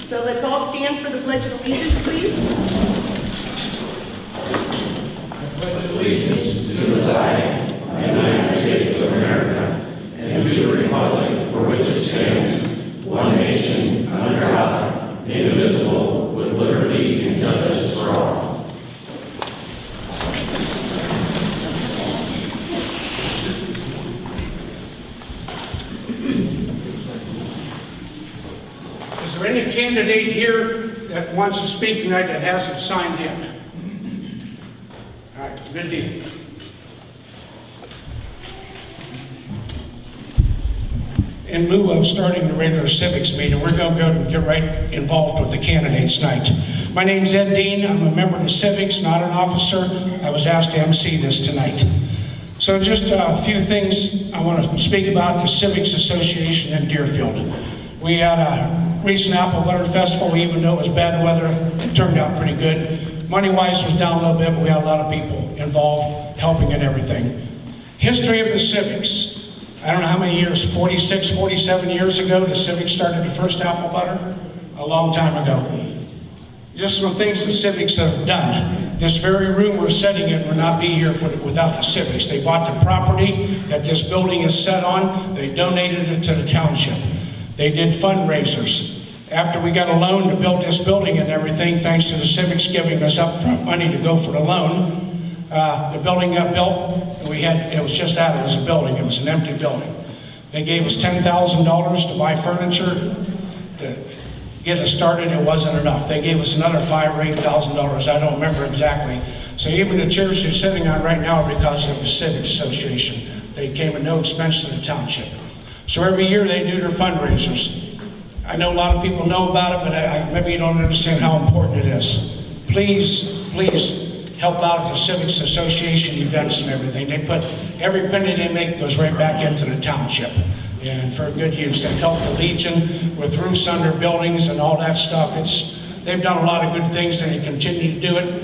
So let's all stand for the Pledge of Allegiance, please. I pledge allegiance to the flag of the United States of America and to the republic for which it stands, one nation, under God, indivisible, with liberty and justice for all. Is there any candidate here that wants to speak tonight that hasn't signed in? All right, good deal. In lieu of starting the regular civics meeting, we're going to go and get right involved with the candidates tonight. My name's Ed Dean. I'm a member of the Civics, not an officer. I was asked to MC this tonight. So just a few things I want to speak about the Civics Association in Deerfield. We had a recent apple butter festival. Even though it was bad weather, it turned out pretty good. Money-wise was down a little bit, but we had a lot of people involved, helping and everything. History of the Civics. I don't know how many years, 46, 47 years ago, the Civics started the first apple butter? A long time ago. Just some things the Civics have done. This very room we're sitting in would not be here without the Civics. They bought the property that this building is set on. They donated it to the township. They did fundraisers. After we got a loan to build this building and everything, thanks to the Civics giving us upfront money to go for the loan, the building got built, and it was just that, it was a building, it was an empty building. They gave us $10,000 to buy furniture, to get us started. It wasn't enough. They gave us another $5,000 or $8,000, I don't remember exactly. So even the chairs you're sitting on right now are because of the Civic Association. They came at no expense to the township. So every year they do their fundraisers. I know a lot of people know about it, but maybe you don't understand how important it is. Please, please, help out at the Civics Association events and everything. They put, every penny they make goes right back into the township, and for good use. They've helped the Legion with roofs on their buildings and all that stuff. They've done a lot of good things, and they continue to do it.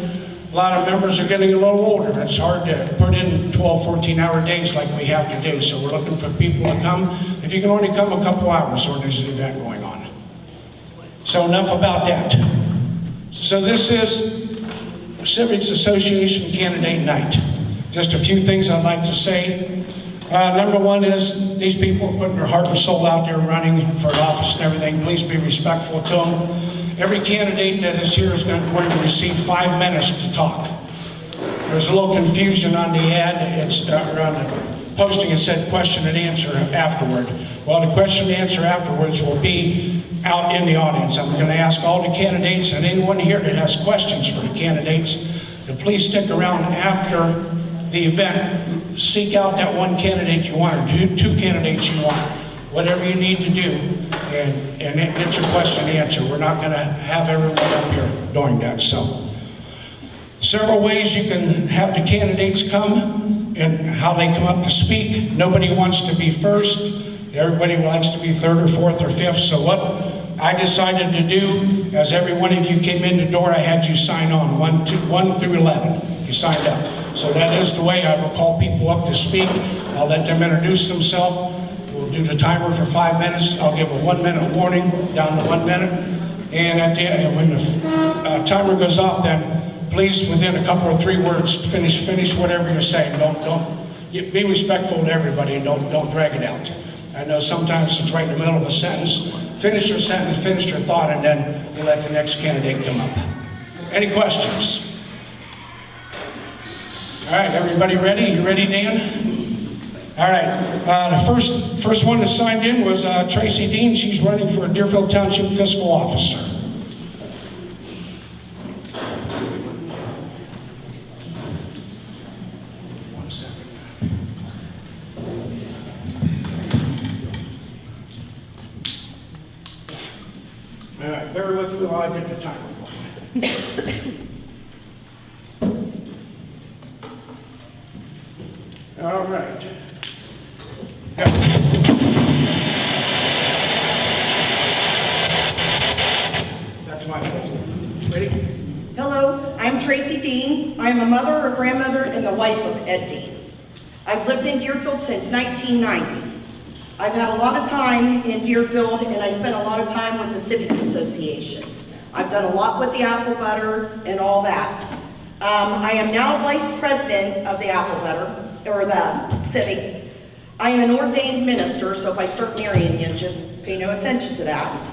A lot of members are getting a little older. It's hard to put in 12, 14-hour days like we have to do, so we're looking for people to come. If you can only come a couple hours, or there's an event going on. So enough about that. So this is Civics Association candidate night. Just a few things I'd like to say. Number one is these people are putting their heart and soul out there running for office and everything. Please be respectful to them. Every candidate that is here is going to receive 5 minutes to talk. There's a little confusion on the ad. It's around the posting. It said question and answer afterward. Well, the question and answer afterwards will be out in the audience. I'm going to ask all the candidates and anyone here that has questions for the candidates to please stick around after the event. Seek out that one candidate you want, or two candidates you want, whatever you need to do, and get your question answered. We're not going to have everyone up here doing that. So, several ways you can have the candidates come and how they come up to speak. Nobody wants to be first. Everybody likes to be third or fourth or fifth. So what I decided to do, as every one of you came in the door, I had you sign on, 1 through 11. You signed up. So that is the way I will call people up to speak. I'll let them introduce themselves. We'll do the timer for 5 minutes. I'll give a 1-minute warning, down to 1 minute. And at the end, when the timer goes off, then please, within a couple or 3 words, finish whatever you're saying. Don't be respectful to everybody, and don't drag it out. I know sometimes it's right in the middle of a sentence. Finish your sentence, finish your thought, and then you let the next candidate come up. Any questions? All right, everybody ready? You ready, Dan? All right, the first one that signed in was Tracey Dean. She's running for a Deerfield Township Fiscal Officer. All right, bear with me while I get the timer going. All right. Go. That's my voice. Ready? Hello, I'm Tracey Dean. I'm a mother, a grandmother, and the wife of Ed Dean. I've lived in Deerfield since 1990. I've had a lot of time in Deerfield, and I spent a lot of time with the Civics Association. I've done a lot with the apple butter and all that. I am now vice president of the apple butter, or the Civics. I am an ordained minister, so if I start marrying you, just pay no attention to that.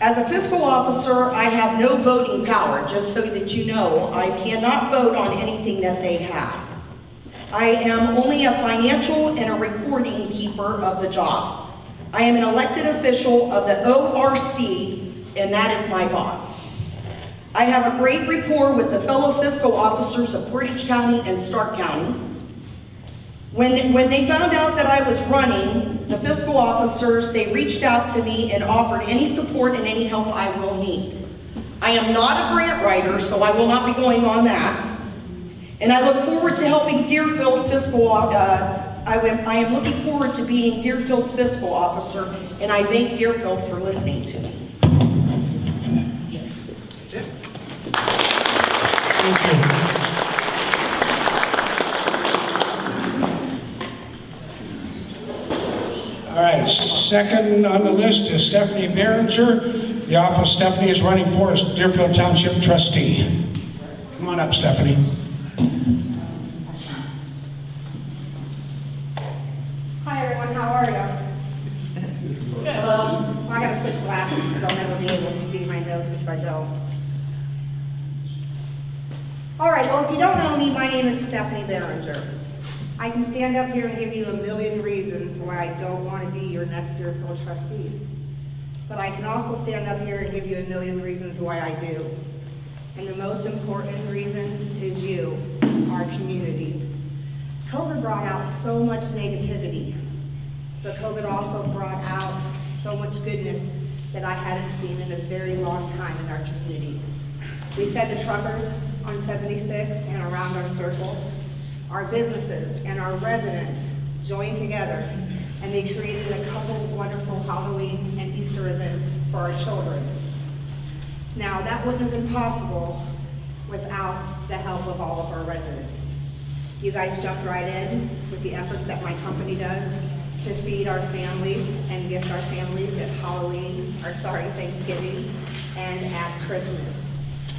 As a fiscal officer, I have no voting power, just so that you know. I cannot vote on anything that they have. I am only a financial and a recording keeper of the job. I am an elected official of the ORC, and that is my boss. I have a great rapport with the fellow fiscal officers of Portage County and Stark County. When they found out that I was running, the fiscal officers, they reached out to me and offered any support and any help I will need. I am not a grant writer, so I will not be going on that. And I look forward to helping Deerfield fiscal, I am looking forward to being Deerfield's fiscal officer, and I thank Deerfield for listening to me. Thank you. All right, second on the list is Stephanie Barringer. The office Stephanie is running for is Deerfield Township Trustee. Come on up, Stephanie. Hi everyone, how are you? Good. I gotta switch glasses because I'll never be able to see my notes if I don't. All right, well, if you don't know me, my name is Stephanie Barringer. I can stand up here and give you a million reasons why I don't want to be your next Deerfield trustee. But I can also stand up here and give you a million reasons why I do. And the most important reason is you, our community. COVID brought out so much negativity, but COVID also brought out so much goodness that I hadn't seen in a very long time in our community. We fed the truckers on 76 and around our circle. Our businesses and our residents joined together, and they created a couple of wonderful Halloween and Easter events for our children. Now, that wouldn't have been possible without the help of all of our residents. You guys jumped right in with the efforts that my company does to feed our families and gift our families at Thanksgiving and at Christmas.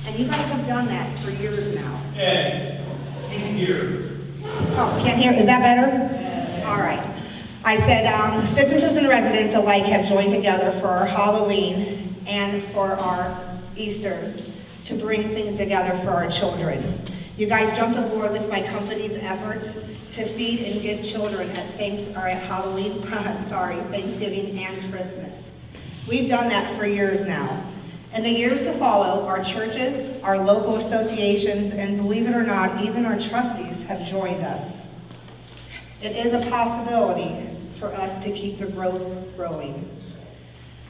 And you guys have done that for years now. Ed, in here. Oh, can't hear, is that better? All right. I said businesses and residents alike have joined together for our Halloween and for our Easters to bring things together for our children. You guys jumped aboard with my company's efforts to feed and give children at Halloween, Thanksgiving and Christmas. We've done that for years now. In the years to follow, our churches, our local associations, and believe it or not, even our trustees have joined us. It is a possibility for us to keep the growth growing.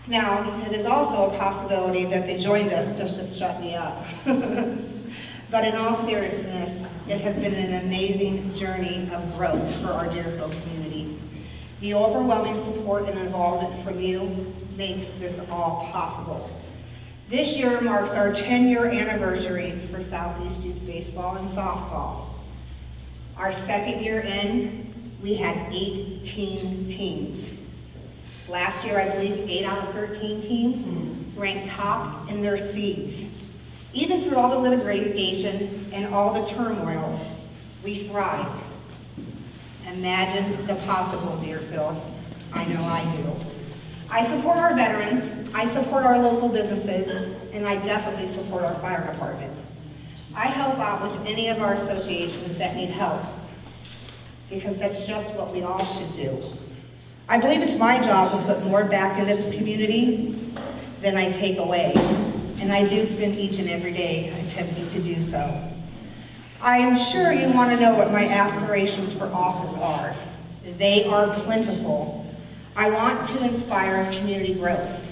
Now, it is also a possibility that they joined us just to shut me up. But in all seriousness, it has been an amazing journey of growth for our Deerfield community. The overwhelming support and involvement from you makes this all possible. This year marks our 10-year anniversary for Southeast Youth Baseball and Softball. Our second year in, we had 18 teams. Last year, I believe 8 out of 13 teams ranked top in their seeds. Even through all the litigation and all the turmoil, we thrived. Imagine the possible, Deerfield. I know I do. I support our veterans, I support our local businesses, and I definitely support our fire department. I help out with any of our associations that need help, because that's just what we all should do. I believe it's my job to put more back into this community than I take away, and I do spend each and every day attempting to do so. I am sure you want to know what my aspirations for office are. They are plentiful. I want to inspire community growth.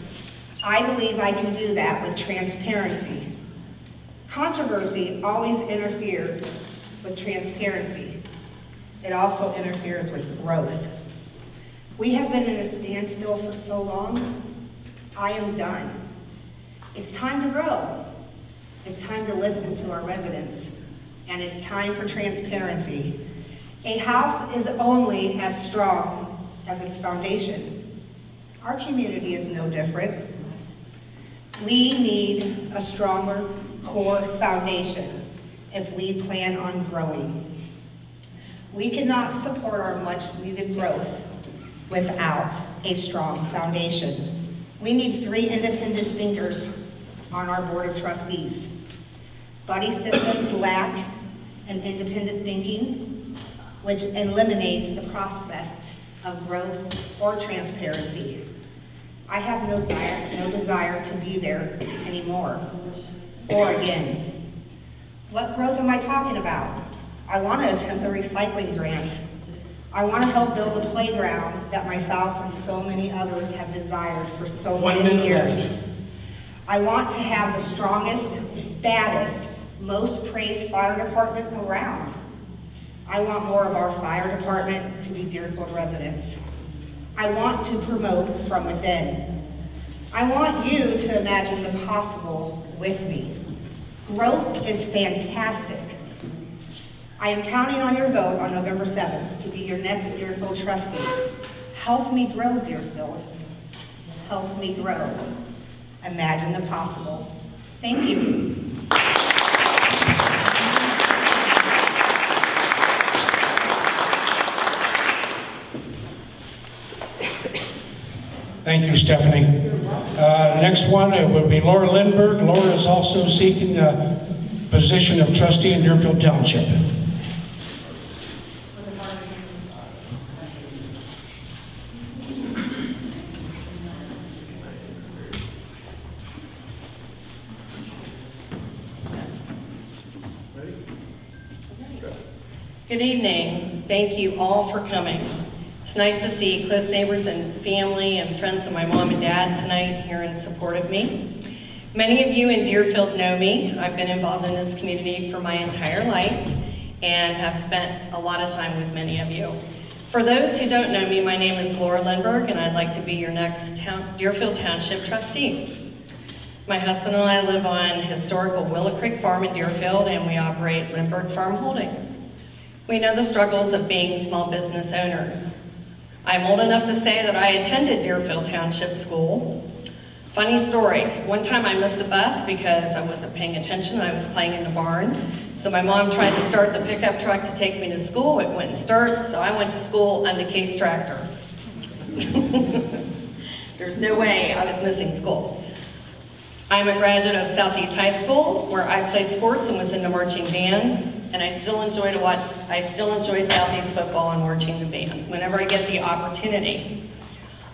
I believe I can do that with transparency. Controversy always interferes with transparency. It also interferes with growth. We have been in a standstill for so long. I am done. It's time to grow. It's time to listen to our residents. And it's time for transparency. A house is only as strong as its foundation. Our community is no different. We need a stronger core foundation if we plan on growing. We cannot support our much-needed growth without a strong foundation. We need 3 independent thinkers on our board of trustees. Buddy systems lack an independent thinking, which eliminates the prospect of growth or transparency. I have no desire to be there anymore or again. What growth am I talking about? I want to attempt a recycling grant. I want to help build the playground that myself and so many others have desired for so many years. I want to have the strongest, baddest, most praised fire department around. I want more of our fire department to be Deerfield residents. I want to promote from within. I want you to imagine the possible with me. Growth is fantastic. I am counting on your vote on November 7th to be your next Deerfield trustee. Help me grow, Deerfield. Help me grow. Imagine the possible. Thank you. Thank you, Stephanie. Next one will be Laura Lindberg. Laura is also seeking the position of trustee in Deerfield Township. Good evening. Thank you all for coming. It's nice to see close neighbors and family and friends of my mom and dad tonight here in support of me. Many of you in Deerfield know me. I've been involved in this community for my entire life and have spent a lot of time with many of you. For those who don't know me, my name is Laura Lindberg, and I'd like to be your next Deerfield Township trustee. My husband and I live on historical Willow Creek Farm in Deerfield, and we operate Lindberg Farm Holdings. We know the struggles of being small business owners. I'm old enough to say that I attended Deerfield Township School. Funny story, one time I missed the bus because I wasn't paying attention. I was playing in the barn. So my mom tried to start the pickup truck to take me to school. It wouldn't start, so I went to school on the Case tractor. There's no way I was missing school. I'm a graduate of Southeast High School, where I played sports and was in the marching band. And I still enjoy Southeast football and marching the band whenever I get the opportunity.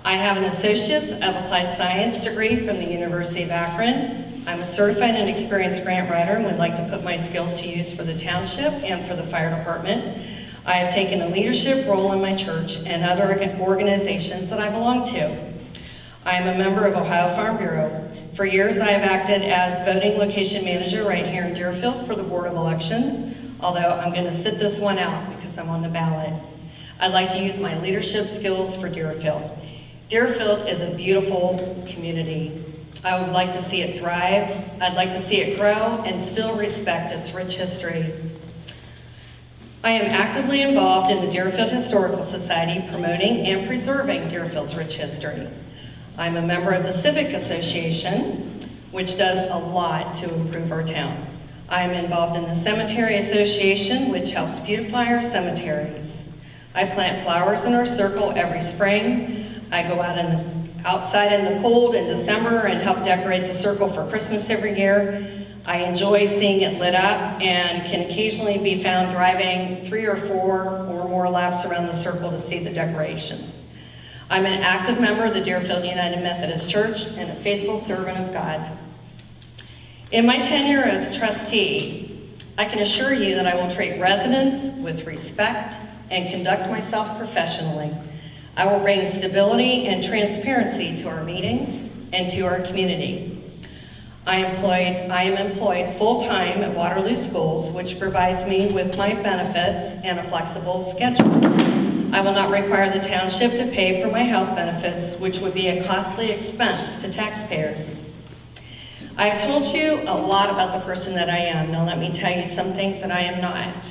I have an Associate's of Applied Science degree from the University of Akron. I'm a certified and experienced grant writer and would like to put my skills to use for the township and for the fire department. I have taken a leadership role in my church and other organizations that I belong to. I am a member of Ohio Farm Bureau. For years, I have acted as voting location manager right here in Deerfield for the Board of Elections, although I'm going to sit this one out because I'm on the ballot. I'd like to use my leadership skills for Deerfield. Deerfield is a beautiful community. I would like to see it thrive. I'd like to see it grow and still respect its rich history. I am actively involved in the Deerfield Historical Society, promoting and preserving Deerfield's rich history. I'm a member of the Civic Association, which does a lot to improve our town. I am involved in the Cemetery Association, which helps beautify our cemeteries. I plant flowers in our circle every spring. I go outside in the cold in December and help decorate the circle for Christmas every year. I enjoy seeing it lit up and can occasionally be found driving 3 or 4 or more laps around the circle to see the decorations. I'm an active member of the Deerfield United Methodist Church and a faithful servant of God. In my tenure as trustee, I can assure you that I will treat residents with respect and conduct myself professionally. I will bring stability and transparency to our meetings and to our community. I am employed full-time at Waterloo Schools, which provides me with my benefits and a flexible schedule. I will not require the township to pay for my health benefits, which would be a costly expense to taxpayers. I've told you a lot about the person that I am. Now let me tell you some things that I am not.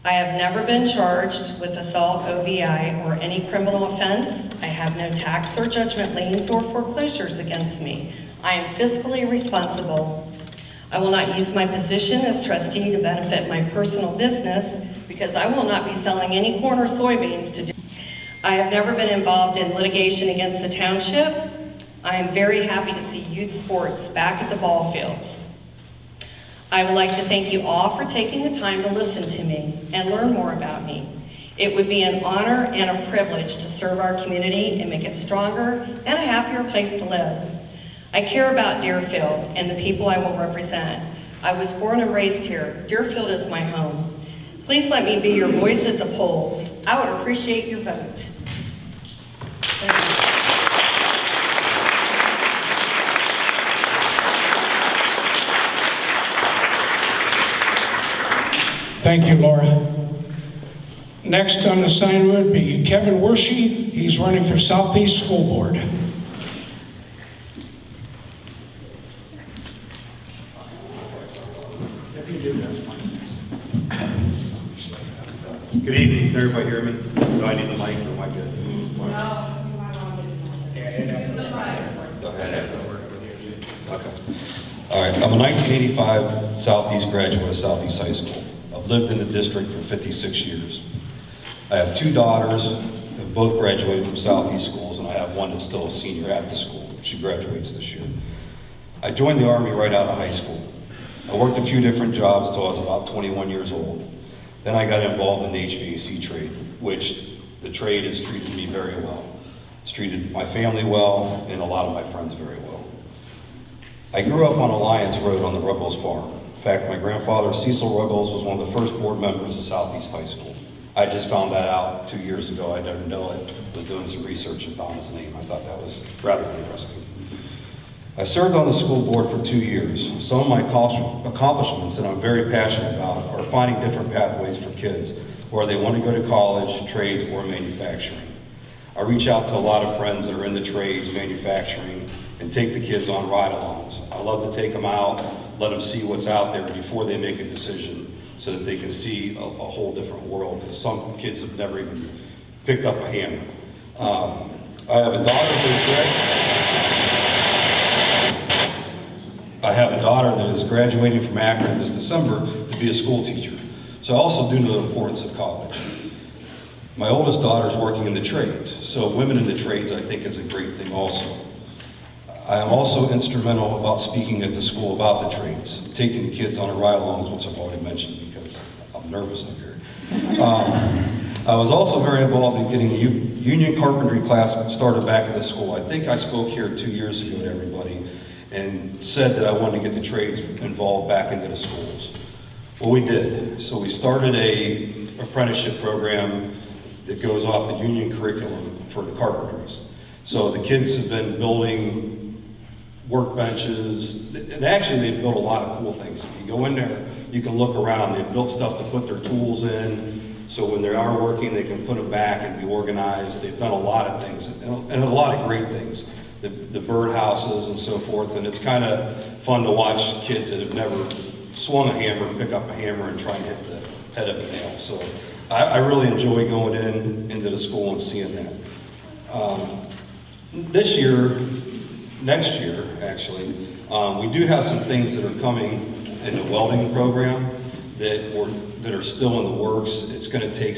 I have never been charged with assault, OVI, or any criminal offense. I have no tax or judgment liens or foreclosures against me. I am fiscally responsible. I will not use my position as trustee to benefit my personal business because I will not be selling any corn or soybeans to do. I have never been involved in litigation against the township. I am very happy to see youth sports back at the ball fields. I would like to thank you all for taking the time to listen to me and learn more about me. It would be an honor and a privilege to serve our community and make it stronger and a happier place to live. I care about Deerfield and the people I will represent. I was born and raised here. Deerfield is my home. Please let me be your voice at the polls. I would appreciate your vote. Thank you. Thank you, Laura. Next on the sign would be Kevin Werschey. He's running for Southeast School Board. Good evening, can everybody hear me? Do I need the mic or am I good? Okay. All right, I'm a 1985 Southeast graduate of Southeast High School. I've lived in the district for 56 years. I have two daughters who have both graduated from Southeast schools, and I have one that's still a senior at the school. She graduates this year. I joined the Army right out of high school. I worked a few different jobs till I was about 21 years old. Then I got involved in the HVAC trade, which the trade has treated me very well. It's treated my family well and a lot of my friends very well. I grew up on Alliance Road on the Ruggles farm. In fact, my grandfather, Cecil Ruggles, was one of the first board members of Southeast High School. I just found that out 2 years ago. I didn't know it. Was doing some research and found his name. I thought that was rather interesting. I served on the school board for 2 years. Some of my accomplishments that I'm very passionate about are finding different pathways for kids, whether they want to go to college, trades, or manufacturing. I reach out to a lot of friends that are in the trades, manufacturing, and take the kids on ride-alongs. I love to take them out, let them see what's out there before they make a decision so that they can see a whole different world, because some kids have never even picked up a hammer. I have a daughter that is graduating from Akron this December to be a school teacher. So I also do know the importance of college. My oldest daughter is working in the trades, so women in the trades I think is a great thing also. I am also instrumental about speaking at the school about the trades, taking the kids on a ride-alongs, which I've already mentioned because I'm nervous up here. I was also very involved in getting the union carpentry class started back at the school. I think I spoke here 2 years ago to everybody and said that I wanted to get the trades involved back into the schools. Well, we did. So we started a apprenticeship program that goes off the union curriculum for the carpenters. So the kids have been building workbenches, and actually they've built a lot of cool things. If you go in there, you can look around. They've built stuff to put their tools in, so when they are working, they can put them back and be organized. They've done a lot of things, and a lot of great things. The birdhouses and so forth, and it's kind of fun to watch kids that have never swung a hammer, pick up a hammer and try and hit the head of a nail. So I really enjoy going into the school and seeing that. Next year, actually, we do have some things that are coming in the welding program that are still in the works. It's going to take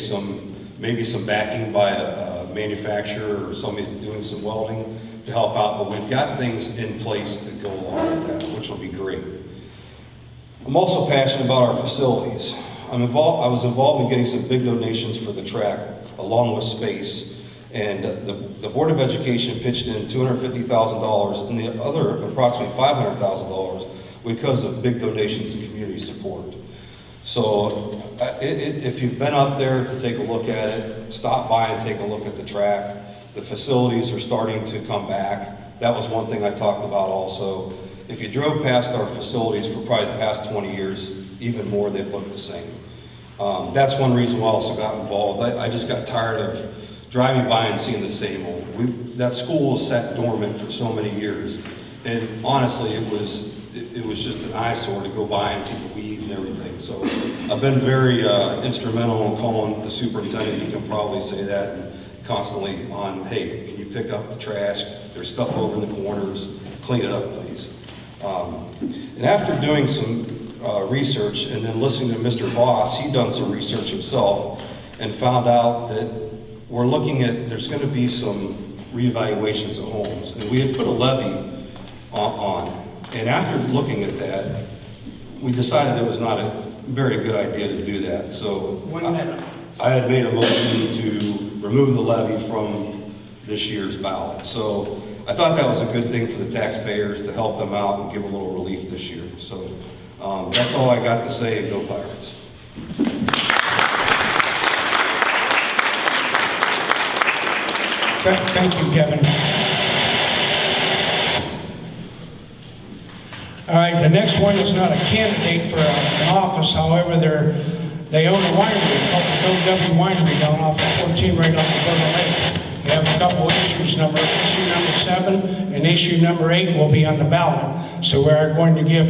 maybe some backing by a manufacturer or somebody that's doing some welding to help out, but we've got things in place to go along with that, which will be great. I'm also passionate about our facilities. I was involved in getting some big donations for the track, along with space. And the Board of Education pitched in $250,000 and the other approximately $500,000 because of big donations and community support. So if you've been up there to take a look at it, stop by and take a look at the track. The facilities are starting to come back. That was one thing I talked about also. If you drove past our facilities for probably the past 20 years, even more, they've looked the same. That's one reason why I also got involved. I just got tired of driving by and seeing the same old. That school was sat dormant for so many years, and honestly, it it was just an eyesore to go by and see the weeds and everything. So I've been very instrumental in calling the superintendent, you can probably say that, and constantly on, hey, can you pick up the trash? There's stuff over in the corners, clean it up, please. And after doing some research and then listening to Mr. Voss, he done some research himself and found out that we're looking at, there's going to be some reevaluations of homes. And we had put a levy on. And after looking at that, we decided it was not a very good idea to do that. So I had made a motion to remove the levy from this year's ballot. So I thought that was a good thing for the taxpayers to help them out and give a little relief this year. So that's all I got to say, and go Pirates. Thank you, Kevin. All right, the next one is not a candidate for an office, however, they own a winery called the Cove Winery down off of 14 right off the River Lake. We have a couple issues, issue number 7 and issue number 8 will be on the ballot. So we're going to give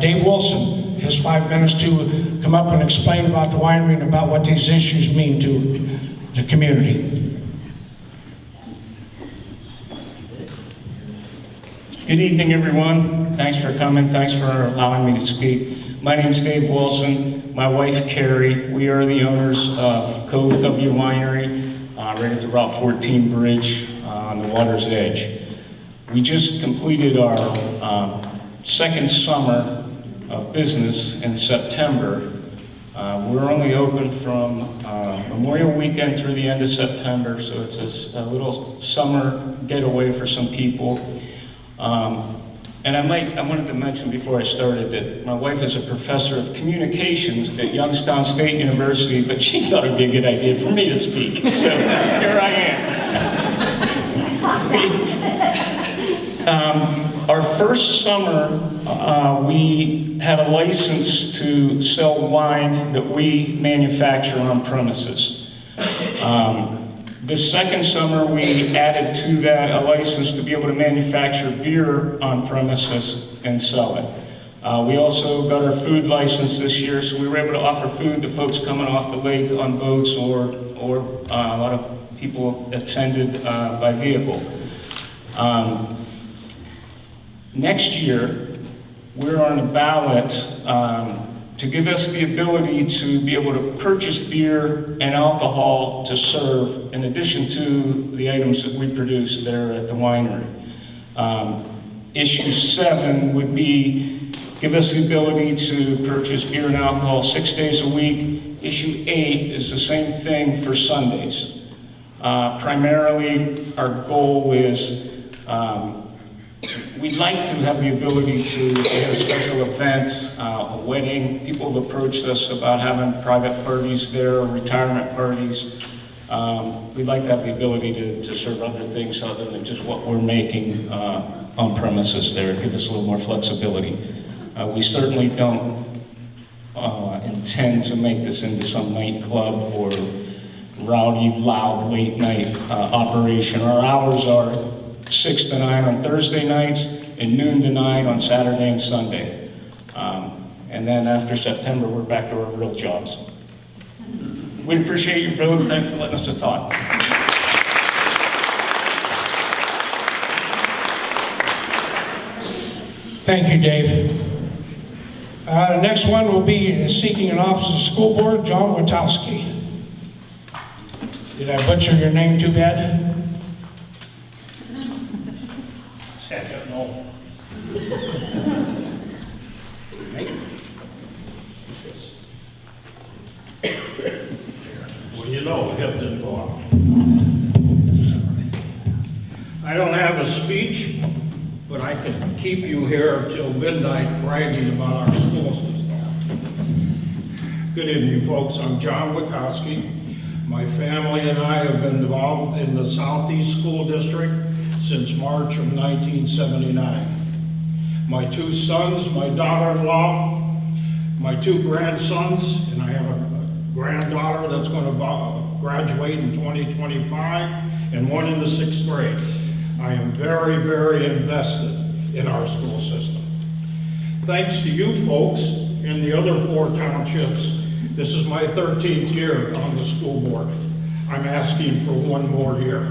Dave Wilson his 5 minutes to come up and explain about the winery and about what these issues mean to the community. Good evening, everyone. Thanks for coming. Thanks for allowing me to speak. My name is Dave Wilson. My wife, Carrie. We are the owners of Cove W Winery, right at the Route 14 bridge on the water's edge. We just completed our second summer of business in September. We're only open from Memorial Weekend through the end of September, so it's a little summer getaway for some people. And I wanted to mention before I started that my wife is a professor of communications at Youngstown State University, but she thought it'd be a good idea for me to speak. So here I am. Our first summer, we had a license to sell wine that we manufacture on premises. The second summer, we added to that a license to be able to manufacture beer on premises and sell it. We also got our food license this year, so we were able to offer food to folks coming off the lake on boats, or a lot of people attended by vehicle. Next year, we're on a ballot to give us the ability to be able to purchase beer and alcohol to serve in addition to the items that we produce there at the winery. Issue 7 would be give us the ability to purchase beer and alcohol 6 days a week. Issue 8 is the same thing for Sundays. Primarily, our goal is we'd like to have the ability to have a special event, a wedding. People have approached us about having private parties there, retirement parties. We'd like to have the ability to serve other things other than just what we're making on premises there, give us a little more flexibility. We certainly don't intend to make this into some nightclub or rowdy, loud, late night operation. Our hours are 6 to 9 on Thursday nights and noon to 9 on Saturday and Sunday. And then after September, we're back to our real jobs. We appreciate your vote, and thanks for letting us talk. Thank you, Dave. The next one will be seeking an office of school board, John Witkosky. Did I butcher your name too bad? Second, no. Well, you know, hip didn't go off. I don't have a speech, but I could keep you here till midnight bragging about our school system. Good evening, folks. I'm John Witkosky. My family and I have been involved in the Southeast School District since March of 1979. My 2 sons, my daughter-in-law, my 2 grandsons, and I have a granddaughter that's going to graduate in 2025, and one in the 6th grade. I am very, very invested in our school system. thanks to you folks and the other 4 townships, this is my 13th year on the school board. I'm asking for one more year,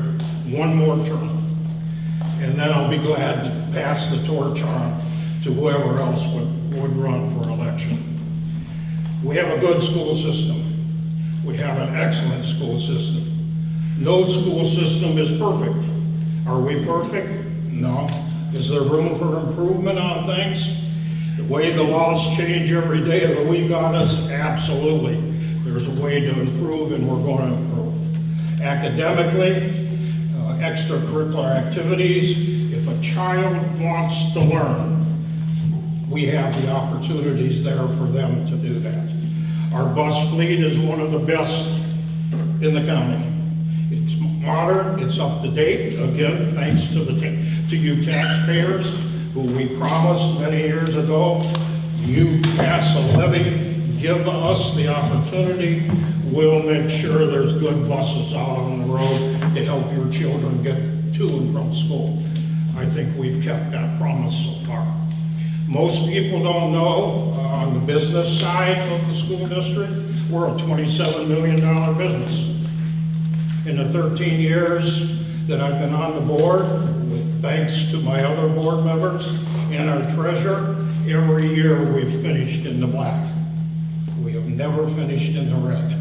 one more term. And then I'll be glad to pass the torch on to whoever else would run for election. We have a good school system. We have an excellent school system. No school system is perfect. Are we perfect? No. Is there room for improvement on things? The way the laws change every day of the week on us, absolutely. There's a way to improve, and we're going to improve. Academically, extracurricular activities, if a child wants to learn, we have the opportunities there for them to do that. Our bus fleet is one of the best in the county. It's modern, it's up to date, again, thanks to you taxpayers, who we promised many years ago, you pass a levy, give us the opportunity, we'll make sure there's good buses out on the road to help your children get to and from school. I think we've kept that promise so far. Most people don't know, on the business side of the school district, we're a $27 million business. In the 13 years that I've been on the board, with thanks to my other board members and our treasurer, every year we've finished in the black. We have never finished in the red.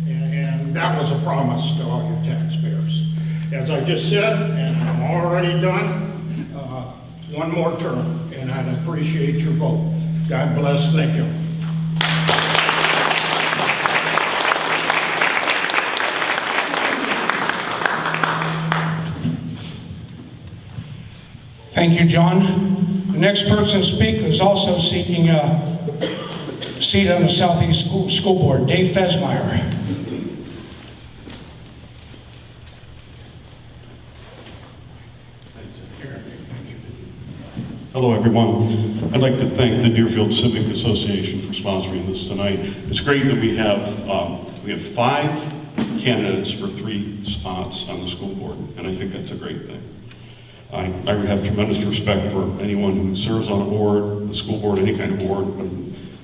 And that was a promise to all your taxpayers. As I just said, and I'm already done, one more term, and I'd appreciate your vote. God bless, thank you. Thank you, John. The next person to speak is also seeking a seat on the Southeast School Board, Dave Fesemyer. Hello, everyone. I'd like to thank the Deerfield Civic Association for sponsoring this tonight. It's great that we have 5 candidates for 3 spots on the school board, and I think that's a great thing. I have tremendous respect for anyone who serves on a board, the school board, any kind of board, but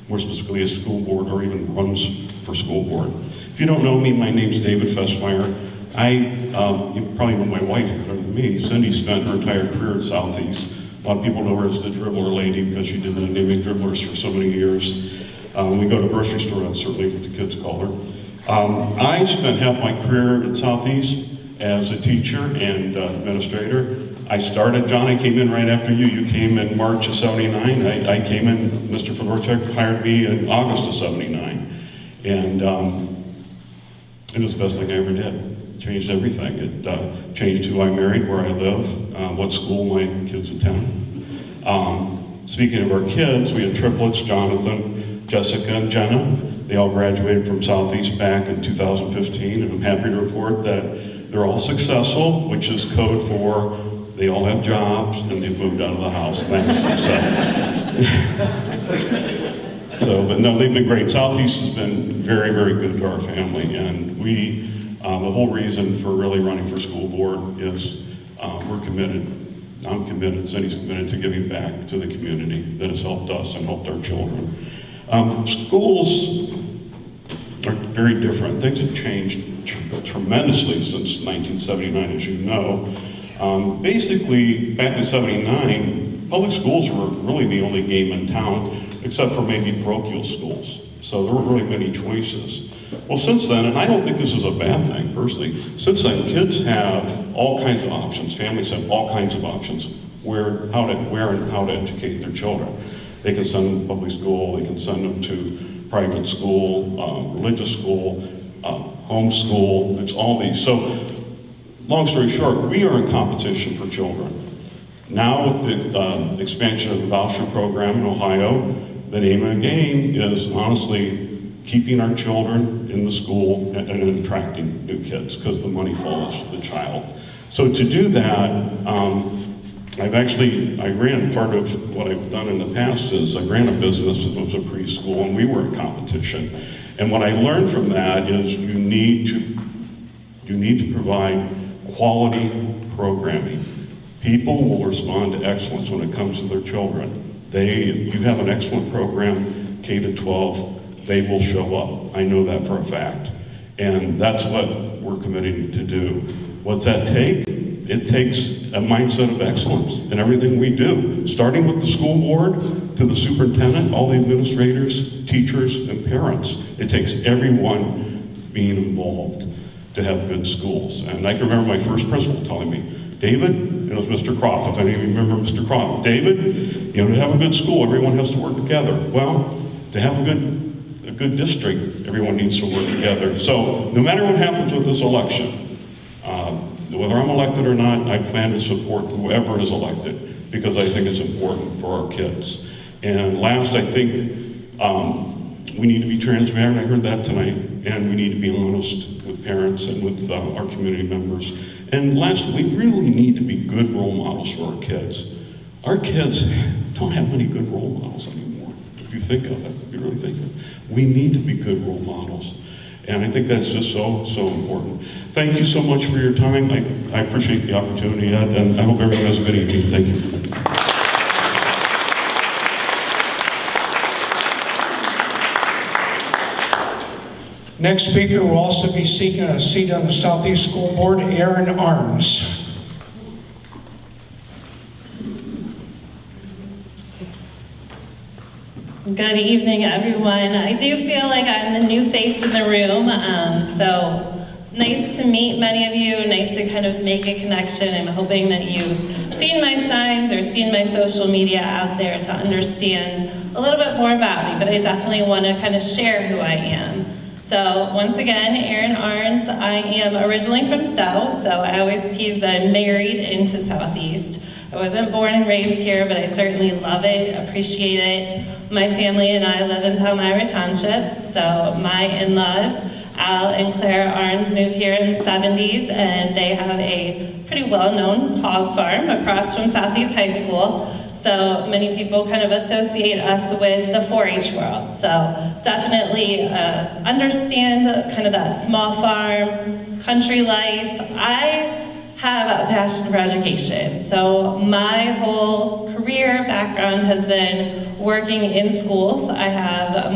more specifically a school board, or even runs for school board. If you don't know me, my name's David Fesemyer. You probably know my wife better than me. Cindy spent her entire career at Southeast. A lot of people know her as the dribbler lady because she did the naming dribblers for so many years. We go to the grocery store, that's certainly what the kids call her. I spent half my career at Southeast as a teacher and administrator. I started, John, I came in right after you. You came in March of '79. I came in, Mr. Fedorchuk hired me in August of '79. And it was the best thing I ever did. Changed everything. It changed who I married, where I live, what school my kids attend. Speaking of our kids, we had triplets, Jonathan, Jessica, and Jenna. They all graduated from Southeast back in 2015, and I'm happy to report that they're all successful, which is code for they all have jobs and they've moved out of the house. Thanks. But no, they've been great. Southeast has been very, very good to our family, and we, the whole reason for really running for school board is we're committed. I'm committed, Cindy's committed to giving back to the community that has helped us and helped our children. Schools are very different. Things have changed tremendously since 1979, as you know. Basically, back in '79, public schools were really the only game in town, except for maybe parochial schools. So there weren't really many choices. Well, since then, and I don't think this is a bad thing, personally, since then, kids have all kinds of options. Families have all kinds of options where and how to educate their children. They can send them to public school, they can send them to private school, religious school, homeschool, it's all these. So, long story short, we are in competition for children. Now with the expansion of the voucher program in Ohio, the name of the game is honestly keeping our children in the school and attracting new kids because the money follows the child. So to do that, I ran part of what I've done in the past is I ran a business that was a preschool and we were in competition. And what I learned from that is you need to provide quality programming. People will respond to excellence when it comes to their children. If you have an excellent program, K to 12, they will show up. I know that for a fact. And that's what we're committing to do. What's that take? It takes a mindset of excellence in everything we do, starting with the school board to the superintendent, all the administrators, teachers, and parents. It takes everyone being involved to have good schools. And I can remember my first principal telling me, David, and it was Mr. Croft, if any of you remember Mr. Croft, David, to have a good school, everyone has to work together. Well, to have a good district, everyone needs to work together. So no matter what happens with this election, whether I'm elected or not, I plan to support whoever is elected because I think it's important for our kids. And last, I think we need to be transparent. I heard that tonight. And we need to be honest with parents and with our community members. And last, we really need to be good role models for our kids. Our kids don't have many good role models anymore. If you think of it, if you really think of it, we need to be good role models. And I think that's just so important. Thank you so much for your time. I appreciate the opportunity, Ed, and I hope everyone has a good evening. Thank you. Next speaker will also be seeking a seat on the Southeast School Board, Erin Ahrens. Good evening, everyone. I do feel like I'm the new face in the room, so nice to meet many of you, nice to kind of make a connection. I'm hoping that you've seen my signs or seen my social media out there to understand a little bit more about me, but I definitely want to kind of share who I am. So once again, Erin Ahrens, I am originally from Stowe, so I always tease that I'm married into Southeast. I wasn't born and raised here, but I certainly love it, appreciate it. My family and I live in Fesemyer Township, so my in-laws, Al and Claire Ahrens, moved here in the 70s, and they have a pretty well-known hog farm across from Southeast High School. So many people kind of associate us with the 4-H world. So definitely understand kind of that small farm, country life. I have a passion for education. So my whole career background has been working in schools. I have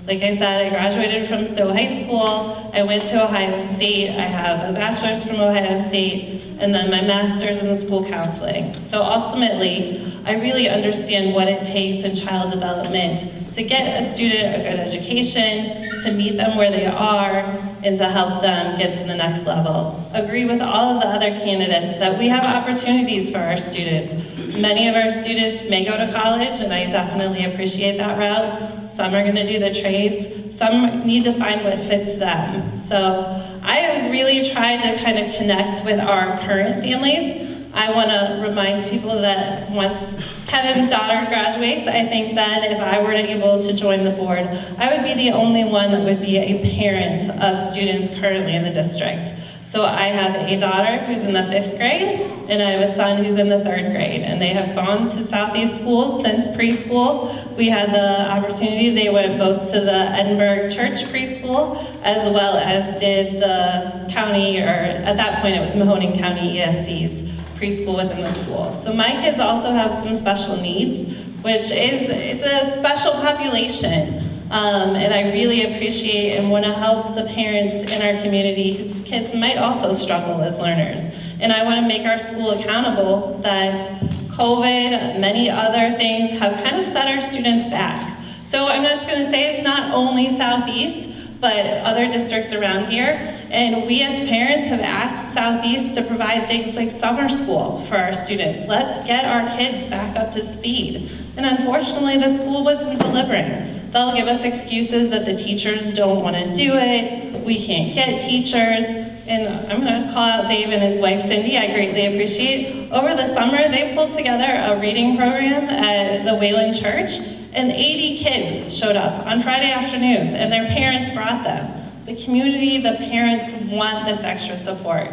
like I said, I graduated from Stowe High School. I went to Ohio State. I have a bachelor's from Ohio State, and then my master's in school counseling. So ultimately, I really understand what it takes in child development to get a student a good education, to meet them where they are, and to help them get to the next level. Agree with all of the other candidates that we have opportunities for our students. Many of our students may go to college, and I definitely appreciate that route. Some are going to do the trades. Some need to find what fits them. So I have really tried to kind of connect with our current families. I want to remind people that once Kevin's daughter graduates, I think that if I were able to join the board, I would be the only one that would be a parent of students currently in the district. So I have a daughter who's in the 5th grade, and I have a son who's in the 3rd grade, and they have gone to Southeast schools since preschool. We had the opportunity, they went both to the Edinburgh Church preschool, as well as did the county, or at that point it was Mahoning County ESC's preschool within the school. So my kids also have some special needs, which it's a special population. And I really appreciate and want to help the parents in our community whose kids might also struggle as learners. And I want to make our school accountable that COVID, many other things have kind of set our students back. So I'm not going to say it's not only Southeast, but other districts around here. And we as parents have asked Southeast to provide things like summer school for our students. Let's get our kids back up to speed. And unfortunately, the school wasn't delivering. They'll give us excuses that the teachers don't want to do it, we can't get teachers. And I'm going to call out Dave and his wife Cindy, I greatly appreciate. Over the summer, they pulled together a reading program at the Wayland Church, and 80 kids showed up on Friday afternoons, and their parents brought them. The community, the parents want this extra support.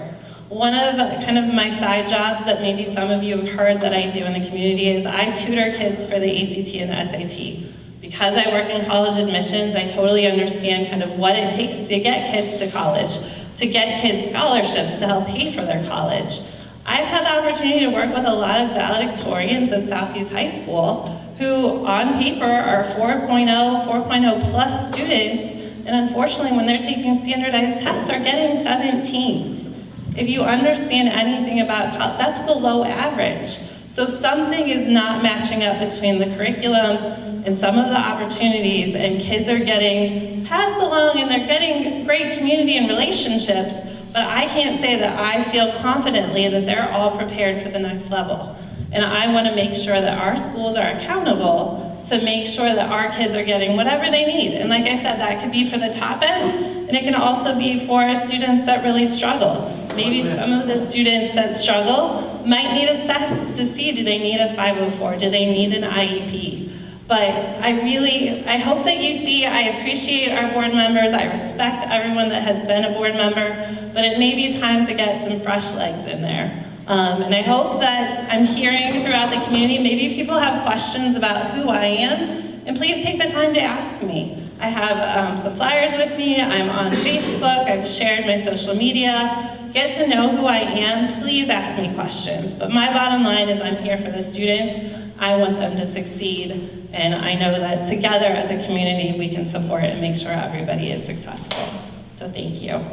One of kind of my side jobs that maybe some of you have heard that I do in the community is I tutor kids for the ACT and SAT. Because I work in college admissions, I totally understand kind of what it takes to get kids to college, to get kids scholarships to help pay for their college. I've had the opportunity to work with a lot of valedictorians of Southeast High School who on paper are 4.0 plus students, and unfortunately when they're taking standardized tests are getting 17s. If you understand anything about college, that's below average. So something is not matching up between the curriculum and some of the opportunities, and kids are getting passed along and they're getting great community and relationships, but I can't say that I feel confidently that they're all prepared for the next level. And I want to make sure that our schools are accountable to make sure that our kids are getting whatever they need. And like I said, that could be for the top end, and it can also be for students that really struggle. Maybe some of the students that struggle might need assessed to see, do they need a 504, do they need an IEP? But I hope that you see, I appreciate our board members, I respect everyone that has been a board member, but it may be time to get some fresh legs in there. And I hope that I'm hearing throughout the community, maybe people have questions about who I am, and please take the time to ask me. I have some flyers with me, I'm on Facebook, I've shared my social media. Get to know who I am, please ask me questions. But my bottom line is I'm here for the students, I want them to succeed, and I know that together as a community we can support and make sure everybody is successful. So thank you.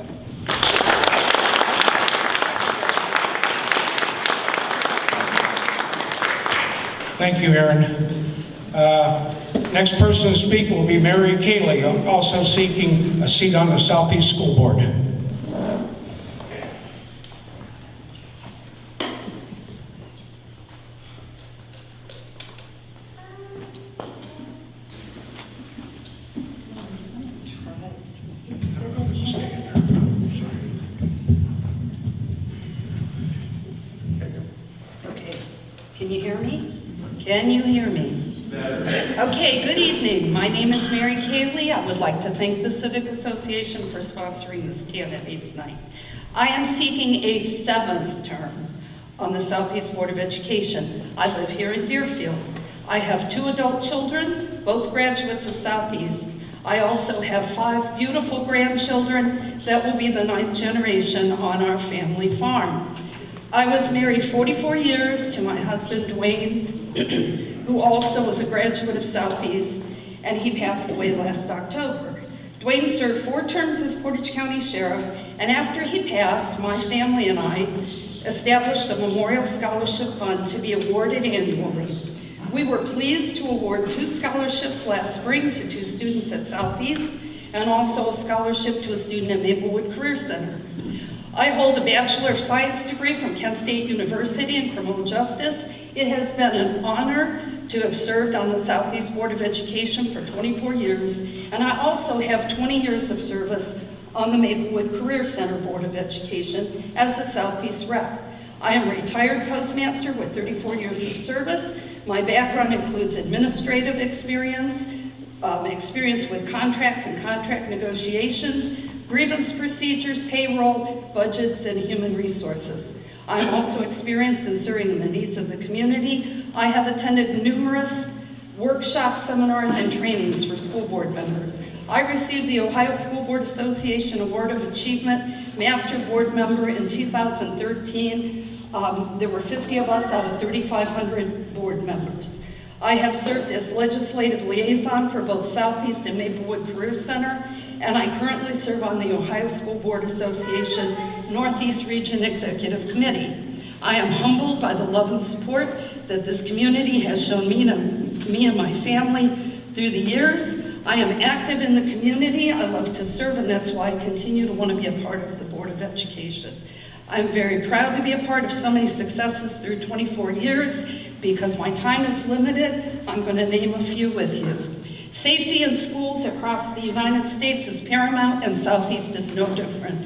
Thank you, Erin. Next person to speak will be Mary Kaley, also seeking a seat on the Southeast School Board. Okay, can you hear me? Can you hear me? Okay, good evening. My name is Mary Kaley. I would like to thank the Civic Association for sponsoring this candidates night. I am seeking a 7th term on the Southeast Board of Education. I live here in Deerfield. I have 2 adult children, both graduates of Southeast. I also have 5 beautiful grandchildren that will be the 9th generation on our family farm. I was married 44 years to my husband, Dwayne, who also was a graduate of Southeast, and he passed away last October. Dwayne served 4 terms as Portage County Sheriff, and after he passed, my family and I established a Memorial Scholarship Fund to be awarded annually. We were pleased to award 2 scholarships last spring to 2 students at Southeast, and also a scholarship to a student at Maplewood Career Center. I hold a Bachelor of Science degree from Kent State University in criminal justice. It has been an honor to have served on the Southeast Board of Education for 24 years, and I also have 20 years of service on the Maplewood Career Center Board of Education as a Southeast rep. I am a retired postmaster with 34 years of service. My background includes administrative experience, experience with contracts and contract negotiations, grievance procedures, payroll, budgets, and human resources. I'm also experienced in serving the needs of the community. I have attended numerous workshops, seminars, and trainings for school board members. I received the Ohio School Board Association Award of Achievement Master Board Member in 2013. There were 50 of us out of 3,500 board members. I have served as legislative liaison for both Southeast and Maplewood Career Center, and I currently serve on the Ohio School Board Association Northeast Region Executive Committee. I am humbled by the love and support that this community has shown me and my family through the years. I am active in the community. I love to serve, and that's why I continue to want to be a part of the Board of Education. I'm very proud to be a part of so many successes through 24 years. Because my time is limited, I'm going to name a few with you. Safety in schools across the United States is paramount, and Southeast is no different.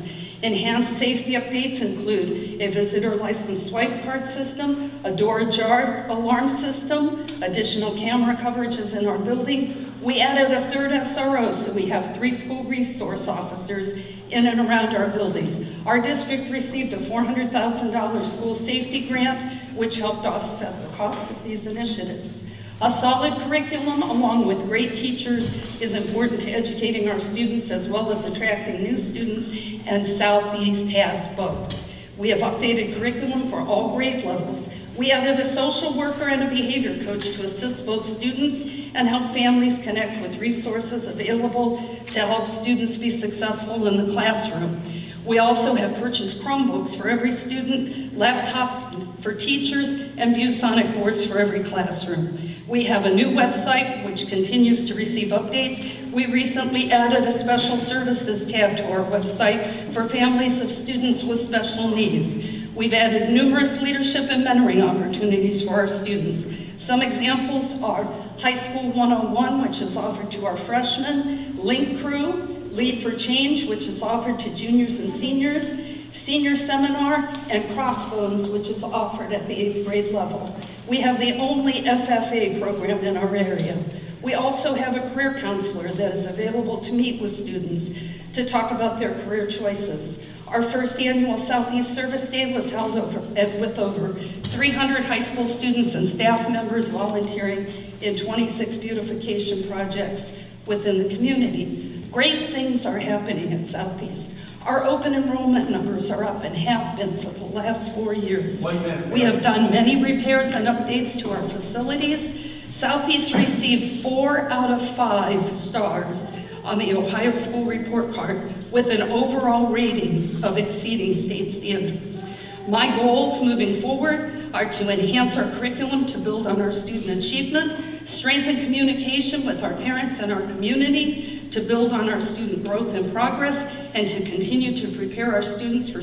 Enhanced safety updates include a visitor license swipe card system, a door ajar alarm system, additional camera coverages in our building. We added a 3rd SRO, so we have 3 school resource officers in and around our buildings. Our district received a $400,000 school safety grant, which helped offset the cost of these initiatives. A solid curriculum along with great teachers is important to educating our students as well as attracting new students, and Southeast has both. We have updated curriculum for all grade levels. We added a social worker and a behavior coach to assist both students and help families connect with resources available to help students be successful in the classroom. We also have purchased Chromebooks for every student, laptops for teachers, and ViewSonic boards for every classroom. We have a new website which continues to receive updates. We recently added a special services tab to our website for families of students with special needs. We've added numerous leadership and mentoring opportunities for our students. Some examples are High School 101, which is offered to our freshmen, Link Crew, Lead for Change, which is offered to juniors and seniors, Senior Seminar, and Crossbones, which is offered at the 8th grade level. We have the only FFA program in our area. We also have a career counselor that is available to meet with students to talk about their career choices. Our first annual Southeast Service Day was held with over 300 high school students and staff members volunteering in 26 beautification projects within the community. Great things are happening at Southeast. Our open enrollment numbers are up and have been for the last 4 years. We have done many repairs and updates to our facilities. Southeast received 4 out of 5 stars on the Ohio School Report Card with an overall rating of exceeding state standards. My goals moving forward are to enhance our curriculum to build on our student achievement, strengthen communication with our parents and our community, to build on our student growth and progress, and to continue to prepare our students for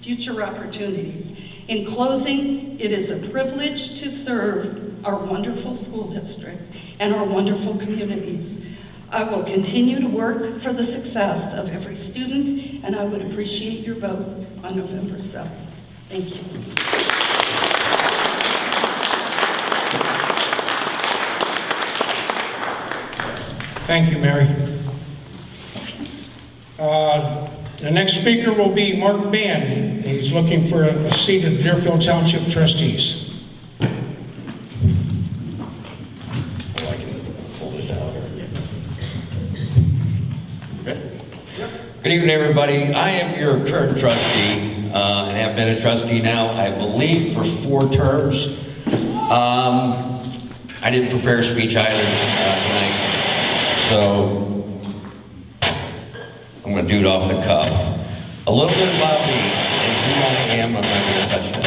future opportunities. In closing, it is a privilege to serve our wonderful school district and our wonderful communities. I will continue to work for the success of every student, and I would appreciate your vote on November 7th. Thank you. Thank you, Mary. The next speaker will be Mark Bann. He's looking for a seat at the Deerfield Township Trustees. Good evening, everybody. I am your current trustee and have been a trustee now, I believe, for 4 terms. I didn't prepare a speech either tonight, so I'm going to do it off the cuff. A little bit about me and who I am. I'm not going to touch that.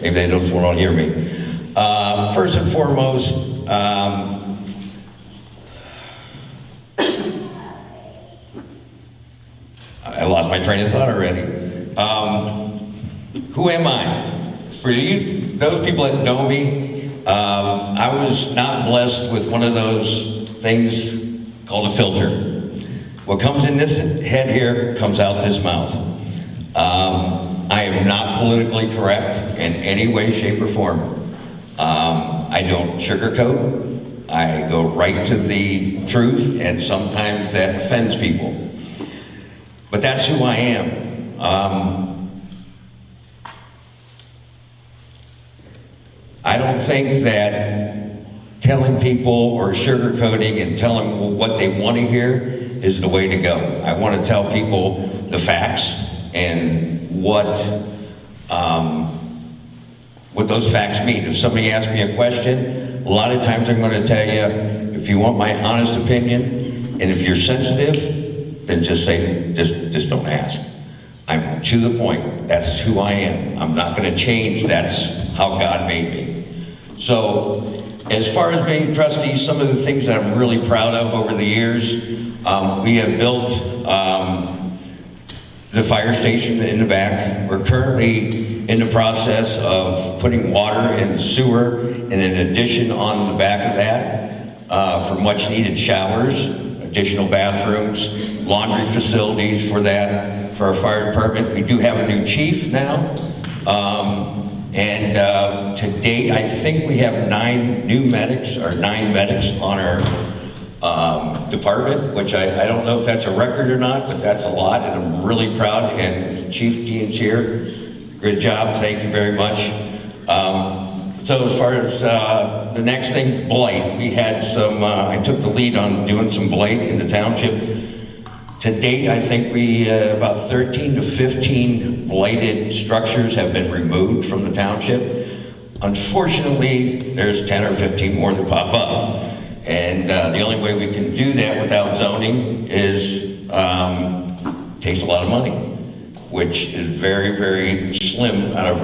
Maybe they don't want to hear me. First and foremost, I lost my train of thought already. Who am I? For you, those people that know me, I was not blessed with one of those things called a filter. What comes in this head here comes out this mouth. I am not politically correct in any way, shape, or form. I don't sugarcoat. I go right to the truth, and sometimes that offends people. But that's who I am. I don't think that telling people or sugarcoating and telling them what they want to hear is the way to go. I want to tell people the facts and what those facts mean. If somebody asks me a question, a lot of times I'm going to tell you, if you want my honest opinion, and if you're sensitive, then just say, just don't ask. I'm to the point. That's who I am. I'm not going to change. That's how God made me. So, as far as being trustee, some of the things that I'm really proud of over the years, we have built the fire station in the back. We're currently in the process of putting water and sewer and an addition on the back of that for much needed showers, additional bathrooms, laundry facilities for that, for our fire department. We do have a new chief now. To date, I think we have 9 medics on our department, which I don't know if that's a record or not, but that's a lot, and I'm really proud. And Chief Dean's here. Good job, thank you very much. So as far as the next thing, blight. We had some, I took the lead on doing some blight in the township. To date, I think we, about 13 to 15 blighted structures have been removed from the township. Unfortunately, there's 10 or 15 more that pop up. And the only way we can do that without zoning is, takes a lot of money, which is very, very slim out of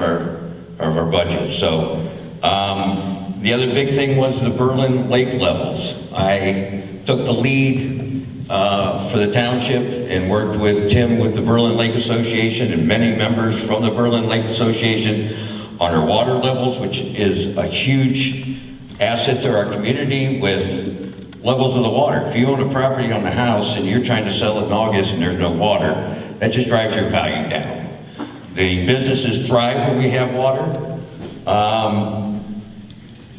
our budget. So the other big thing was the Berlin Lake levels. I took the lead for the township and worked with Tim with the Berlin Lake Association and many members from the Berlin Lake Association on our water levels, which is a huge asset to our community with levels of the water. If you own a property on the house and you're trying to sell it in August and there's no water, that just drives your value down. The businesses thrive when we have water.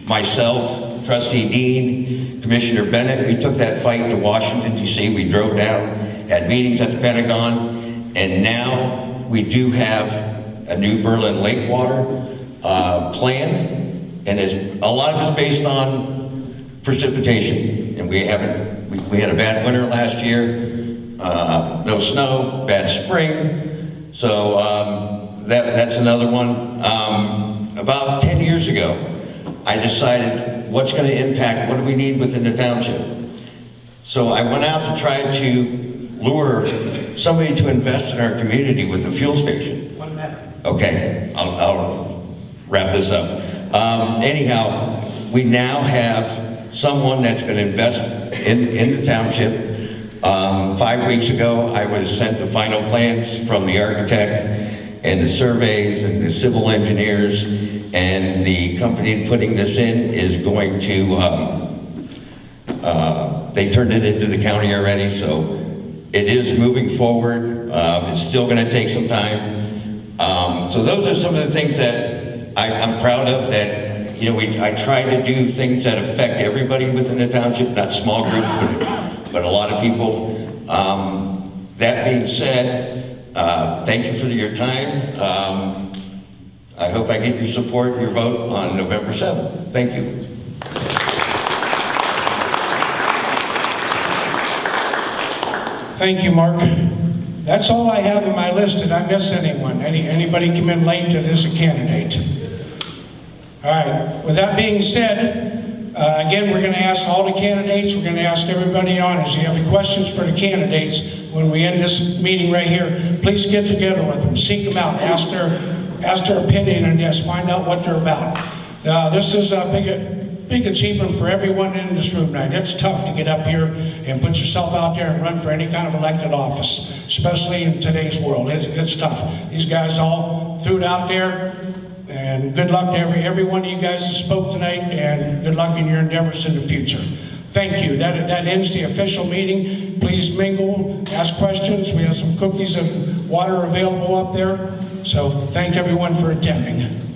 Myself, Trustee Dean, Commissioner Bennett, we took that fight to Washington, D.C. We drove down, had meetings at the Pentagon, and now we do have a new Berlin Lake water plan, and a lot of it's based on precipitation. And we had a bad winter last year, no snow, bad spring, so that's another one. About 10 years ago, I decided what's going to impact, what do we need within the township? So I went out to try to lure somebody to invest in our community with a fuel station. 1 minute. Okay, I'll wrap this up. Anyhow, we now have someone that's going to invest in the township. 5 weeks ago, I was sent the final plans from the architect and the surveys and the civil engineers, and the company putting this in is going to, they turned it into the county already, so it is moving forward. It's still going to take some time. So those are some of the things that I'm proud of, that, you know, I try to do things that affect everybody within the township, not small groups, but a lot of people. That being said, thank you for your time. I hope I get your support, your vote on November 7th. Thank you. Thank you, Mark. That's all I have on my list. Did I miss anyone? Anybody come in late that is a candidate? All right, with that being said, again, we're going to ask all the candidates, we're going to ask everybody on, if you have any questions for the candidates, when we end this meeting right here, please get together with them, seek them out, ask their opinion on this, find out what they're about. This is a big achievement for everyone in this room tonight. It's tough to get up here and put yourself out there and run for any kind of elected office, especially in today's world. It's tough. These guys all threw it out there, and good luck to every one of you guys that spoke tonight, and good luck in your endeavors in the future. Thank you. That ends the official meeting. Please mingle, ask questions. We have some cookies and water available up there. So thank everyone for attending.